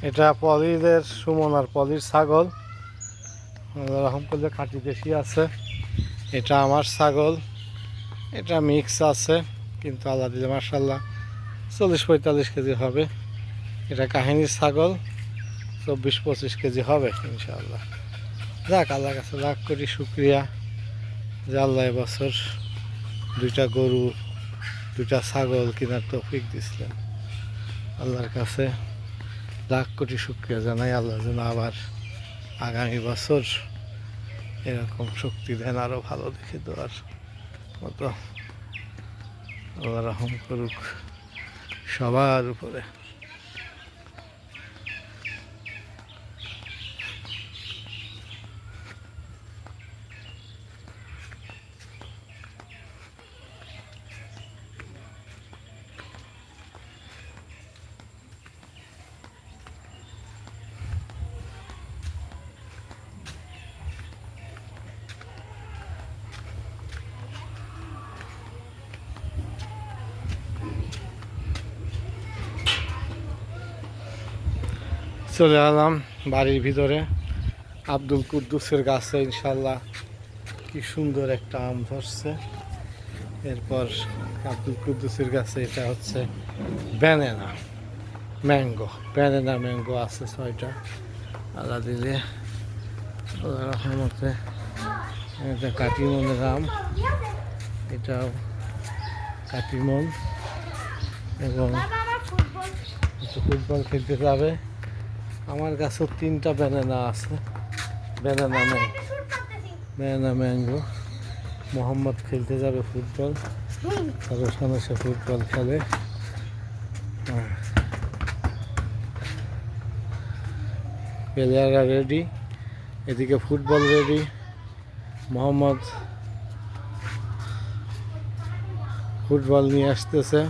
এটা পলিদের সুমন আর পলির ছাগল এরকম করলে খাঁটি দেশি আছে। এটা আমার ছাগল, এটা মিক্স আছে কিন্তু আল্লাহ দিলে মাশাআল্লাহ 40-45 কেজি হবে। এটা কাহিনীর ছাগল 24-25 কেজি হবে ইনশাআল্লাহ। যাক আল্লাহর কাছে লাখ কোটি শুক্রিয়া যে আল্লাহ এবছর 2টা গরু 2টা ছাগল কেনার তৌফিক দিছিলেন। আল্লাহর কাছে লাখ কোটি শুক্রিয়া জানাই। আল্লাহ যেন আবার আগামী বছর এরকম শক্তি দেন, আরও ভালো দেখে দেওয়ার মতো। আল্লাহ রহম করুক সবার উপরে। চলে এলাম বাড়ির ভিতরে। আব্দুল কুদ্দুসের গাছে ইনশাল্লাহ কি সুন্দর একটা আম ধরছে। এরপর আব্দুল কুদ্দুসের গাছে এটা হচ্ছে ব্যানানা ম্যাঙ্গো আছে 6টা। আল্লাহ দিলে আল্লাহর রহমতে। এটা কাটিমনের আম, এটাও কাটিমন। এবং ফুটবল খেলতে যাবে। আমার কাছেও 3টা ব্যানানা আছে, ব্যানানা ম্যাঙ্গো। মোহাম্মদ খেলতে যাবে ফুটবল, তাদের সামনে সে ফুটবল খেলে। প্লেয়াররা রেডি, এদিকে ফুটবল রেডি। মোহাম্মদ ফুটবল নিয়ে আসতেছে,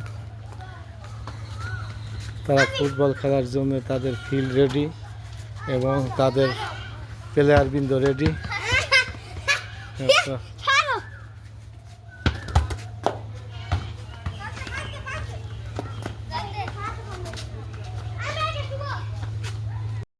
তারা ফুটবল খেলার জন্য তাদের ফিল্ড রেডি এবং তাদের প্লেয়ার বৃন্দ রেডি।